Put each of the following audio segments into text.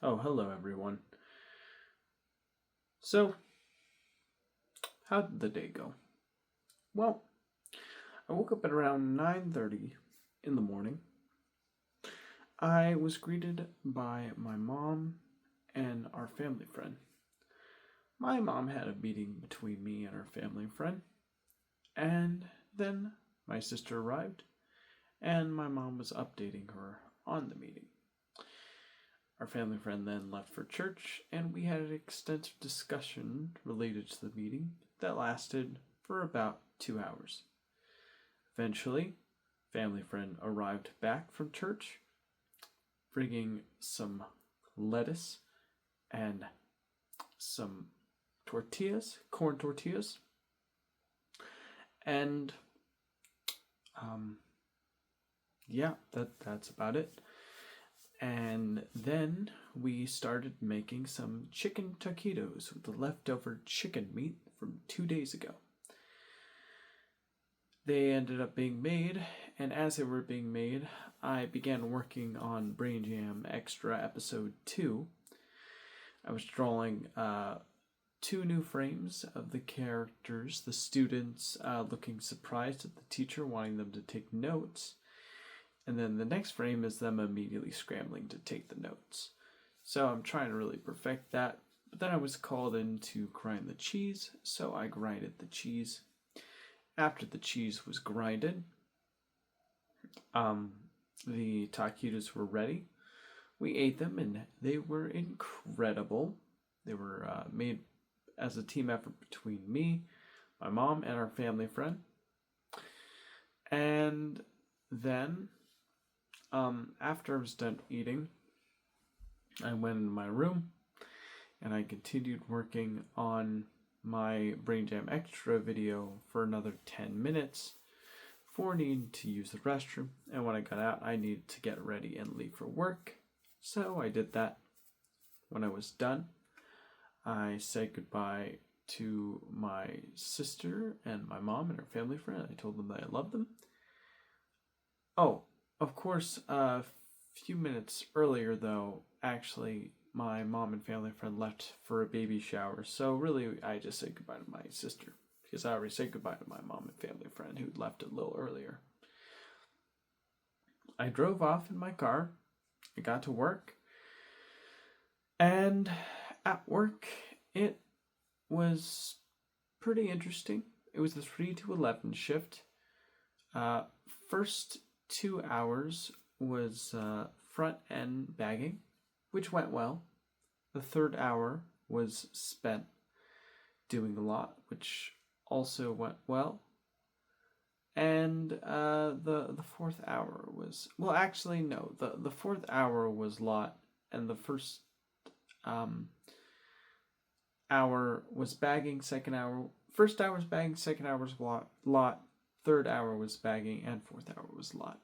Oh, hello everyone. So, how did the day go? Well, I woke up at around 9:30 in the morning. I was greeted by my mom and our family friend. My mom had a meeting between me and her family friend, and then my sister arrived, and my mom was updating her on the meeting. Our family friend then left for church, and we had an extensive discussion related to the meeting that lasted for about 2 hours. Eventually, family friend arrived back from church, bringing some lettuce and some tortillas, corn tortillas, and yeah, that's about it. And then we started making some chicken taquitos with the leftover chicken meat from 2 days ago. They ended up being made, and as they were being made, I began working on Brain Jam Extra Episode 2. I was drawing two new frames of the characters, the students looking surprised at the teacher, wanting them to take notes. And then the next frame is them immediately scrambling to take the notes. So I'm trying to really perfect that. But then I was called in to grind the cheese, so I grinded the cheese. After the cheese was grinded, the taquitos were ready. We ate them, and they were incredible. They were made as a team effort between me, my mom, and our family friend. And then, after I was done eating, I went in my room, and I continued working on my Brain Jam Extra video for another 10 minutes before needing to use the restroom. And when I got out, I needed to get ready and leave for work. So I did that. When I was done, I said goodbye to my sister and my mom and her family friend. I told them that I loved them. Oh, of course, a few minutes earlier, though, actually, my mom and family friend left for a baby shower. So really, I just said goodbye to my sister because I already said goodbye to my mom and family friend who left a little earlier. I drove off in my car. I got to work. And at work, it was pretty interesting. It was the 3 to 11 shift. First 2 hours was front end bagging, which went well. The third hour was spent doing a lot, which also went well. And the fourth hour was, well, actually no, the fourth hour was lot, and the first hour was bagging. First hour was bagging, second hour was lot, third hour was bagging, and fourth hour was lot.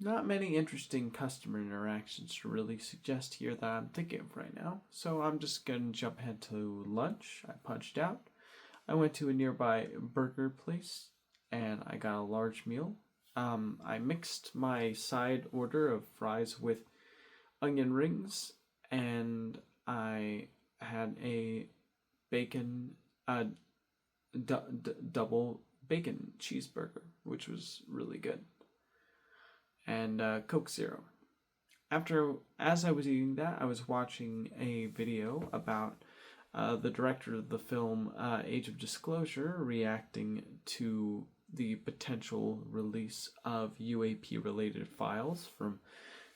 Not many interesting customer interactions to really suggest here that I'm thinking of right now, so I'm just going to jump ahead to lunch. I punched out. I went to a nearby burger place, and I got a large meal. I mixed my side order of fries with onion rings, and I had a bacon, double bacon cheeseburger, which was really good, and Coke Zero. As I was eating that, I was watching a video about the director of the film Age of Disclosure reacting to the potential release of UAP-related files from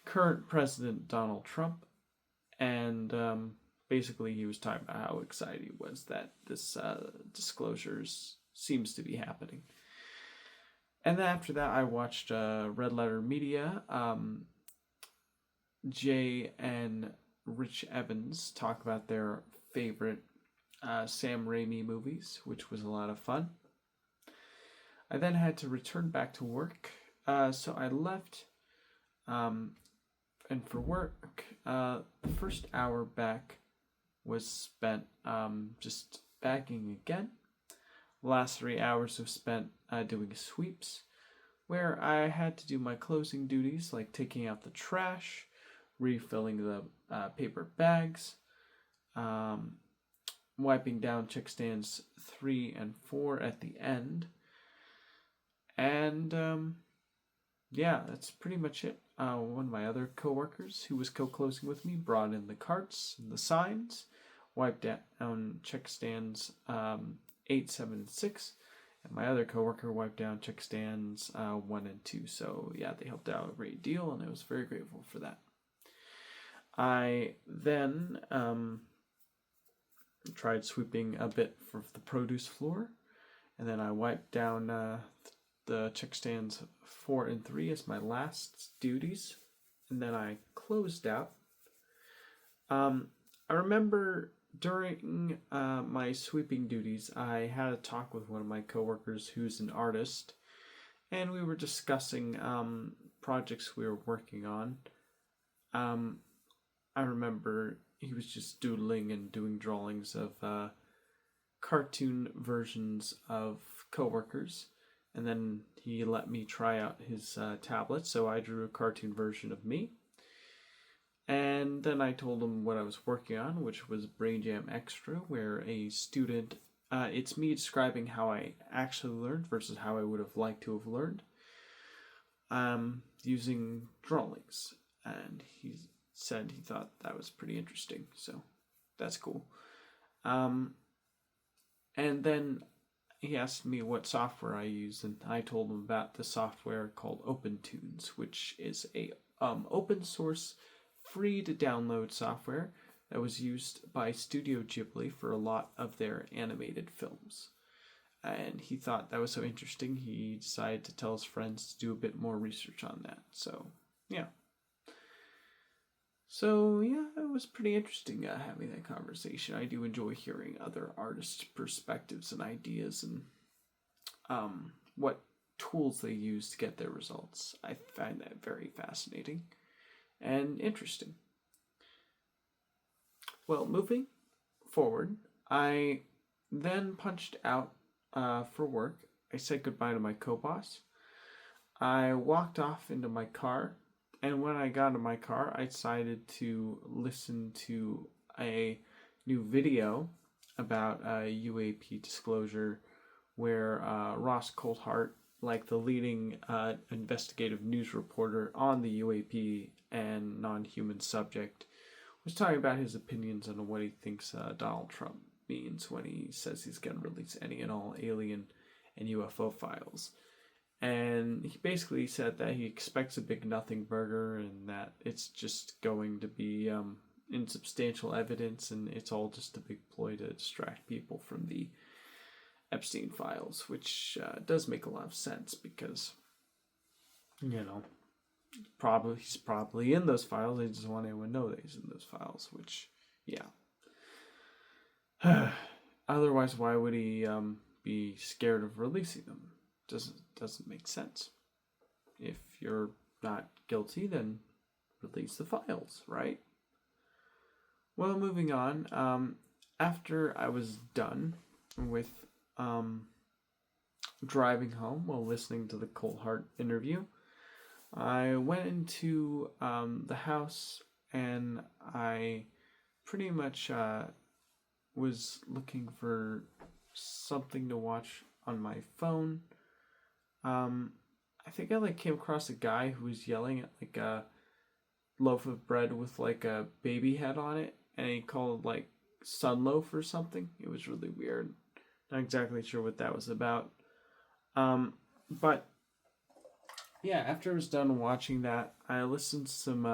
current President Donald Trump, and basically he was talking about how excited he was that this disclosures seems to be happening. And then after that, I watched Red Letter Media. Jay and Rich Evans talk about their favorite Sam Raimi movies, which was a lot of fun. I then had to return back to work, so I left. And for work, the first hour back was spent just bagging again. The last 3 hours was spent doing sweeps, where I had to do my closing duties like taking out the trash, refilling the paper bags, um, wiping down check stands 3 and 4 at the end. And yeah, that's pretty much it. One of my other coworkers who was co-closing with me brought in the carts and the signs, wiped down check stands 8, 7, and 6, and my other coworker wiped down check stands 1 and 2. So yeah, they helped out a great deal, and I was very grateful for that. I then tried sweeping a bit for the produce floor, and then I wiped down the check stands 4 and 3 as my last duties, and then I closed out. I remember during my sweeping duties, I had a talk with one of my coworkers who's an artist, and we were discussing projects we were working on. I remember he was just doodling and doing drawings of cartoon versions of coworkers, and then he let me try out his tablet, so I drew a cartoon version of me. And then I told him what I was working on, which was Brain Jam Extra, where a student, it's me describing how I actually learned versus how I would have liked to have learned, using drawings. And he said he thought that was pretty interesting, so that's cool. And then he asked me what software I use, and I told him about the software called OpenTunes, which is a open source, free to download software that was used by Studio Ghibli for a lot of their animated films. And he thought that was so interesting, he decided to tell his friends to do a bit more research on that. So, yeah. So, yeah, it was pretty interesting having that conversation. I do enjoy hearing other artists' perspectives and ideas and what tools they use to get their results. I find that very fascinating and interesting. Well, moving forward, I then punched out for work. I said goodbye to my co-boss. I walked off into my car, and when I got in my car, I decided to listen to a new video about UAP disclosure where Ross Coulthart, like the leading investigative news reporter on the UAP and non-human subject, was talking about his opinions on what he thinks Donald Trump means when he says he's going to release any and all alien and UFO files. And he basically said that he expects a big nothing burger and that it's just going to be insubstantial evidence and it's all just a big ploy to distract people from the Epstein files, which does make a lot of sense because, you know, he's probably in those files. They just want anyone to know that he's in those files, which, yeah. Otherwise, why would he be scared of releasing them? Doesn't make sense. If you're not guilty, then release the files, right? Well, moving on. After I was done with driving home while listening to the Coulthart interview, I went into the house and I pretty much was looking for something to watch on my phone. I think I came across a guy who was yelling at a loaf of bread with a baby head on it, and he called sunloaf or something. It was really weird. Not exactly sure what that was about. But yeah, after I was done watching that, I listened to some.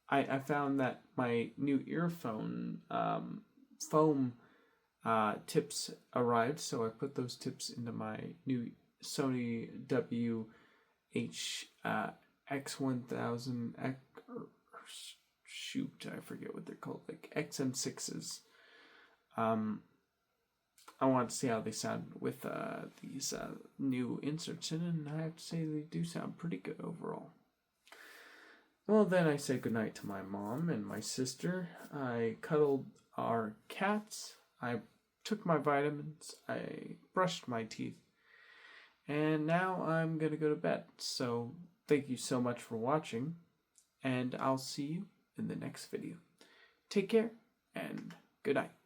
I found that my new earphone foam tips arrived, so I put those tips into my new Sony X1000 shoot, I forget what they're called, XM6s. I want to see how they sound with these new inserts in, and I have to say they do sound pretty good overall. Well, then I said goodnight to my mom and my sister. I cuddled our cats. I took my vitamins. I brushed my teeth. And now I'm going to go to bed. So thank you so much for watching, and I'll see you in the next video. Take care, and good night.